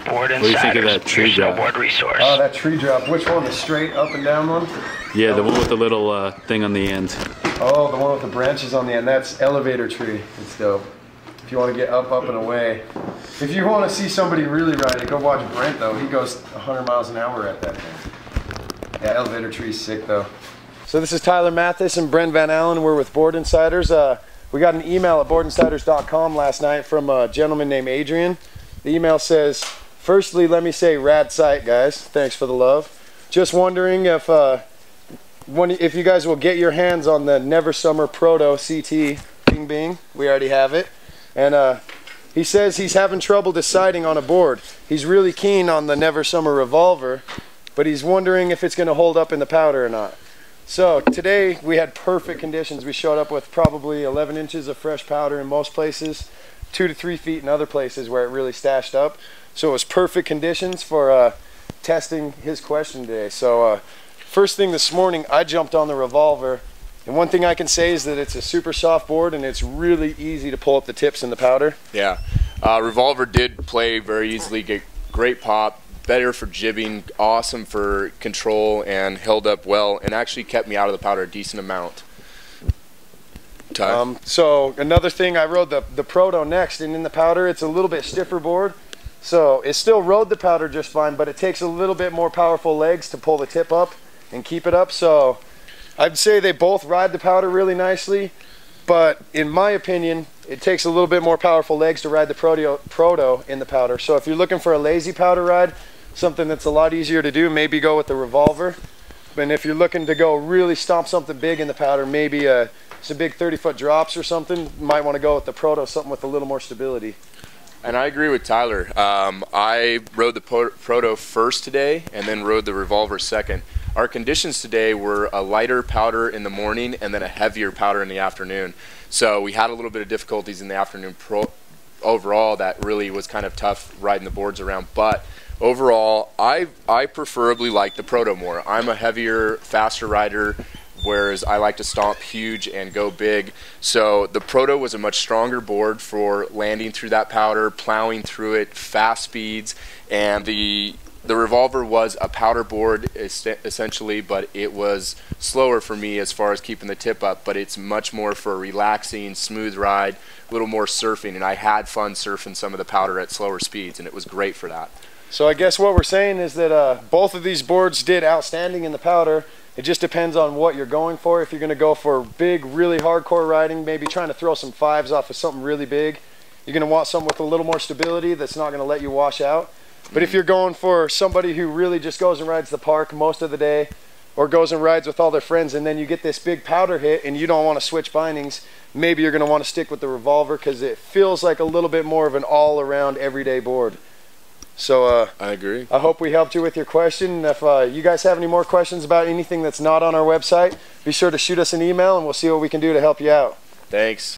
Board Insiders, your snowboard resource. Oh, that tree drop. Which one? The straight up and down one? Yeah, the one with the little thing on the end. Oh, the one with the branches on the end. That's elevator tree. It's dope. If you want to get up, and away. If you want to see somebody really ride it, go watch Brent though. He goes 100 miles an hour at that thing. Yeah, elevator tree's sick though. So this is Tyler Mathis and Brent Van Allen. We're with Board Insiders. We got an email at boardinsiders.com last night from a gentleman named Adrian. The email says, firstly, let me say rad site, guys. Thanks for the love. Just wondering if you guys will get your hands on the Never Summer Proto CT. Bing bing. We already have it. And he says he's having trouble deciding on a board. He's really keen on the Never Summer Revolver, but he's wondering if it's going to hold up in the powder or not. So today we had perfect conditions. We showed up with probably 11 inches of fresh powder in most places, 2 to 3 feet in other places where it really stashed up. So it was perfect conditions for testing his question today. So first thing this morning, I jumped on the Revolver. And one thing I can say is that it's a super soft board and it's really easy to pull up the tips in the powder. Yeah, Revolver did play very easily, get great pop, better for jibbing, awesome for control, and held up well, and actually kept me out of the powder a decent amount. So another thing, I rode the Proto next, and in the powder it's a little bit stiffer board. So it still rode the powder just fine, but it takes a little bit more powerful legs to pull the tip up and keep it up. So I'd say they both ride the powder really nicely, but in my opinion, it takes a little bit more powerful legs to ride the Proto in the powder. So if you're looking for a lazy powder ride, something that's a lot easier to do, maybe go with the Revolver. And if you're looking to go really stomp something big in the powder, maybe some big 30-foot drops or something, you might want to go with the Proto, something with a little more stability. And I agree with Tyler. I rode the Proto first today and then rode the Revolver second. Our conditions today were a lighter powder in the morning and then a heavier powder in the afternoon. So we had a little bit of difficulties in the afternoon overall. That really was kind of tough riding the boards around. But overall, I preferably like the Proto more. I'm a heavier, faster rider, whereas I like to stomp huge and go big. So the Proto was a much stronger board for landing through that powder, plowing through it, fast speeds, and the Revolver was a powder board essentially, but it was slower for me as far as keeping the tip up, but it's much more for a relaxing, smooth ride, a little more surfing, and I had fun surfing some of the powder at slower speeds, and it was great for that. So I guess what we're saying is that both of these boards did outstanding in the powder. It just depends on what you're going for. If you're going to go for big, really hardcore riding, maybe trying to throw some fives off of something really big, you're going to want something with a little more stability that's not going to let you wash out. But if you're going for somebody who really just goes and rides the park most of the day, or goes and rides with all their friends, and then you get this big powder hit and you don't want to switch bindings, maybe you're going to want to stick with the Revolver because it feels like a little bit more of an all-around everyday board. So I agree. I hope we helped you with your question. If you guys have any more questions about anything that's not on our website, be sure to shoot us an email and we'll see what we can do to help you out. Thanks.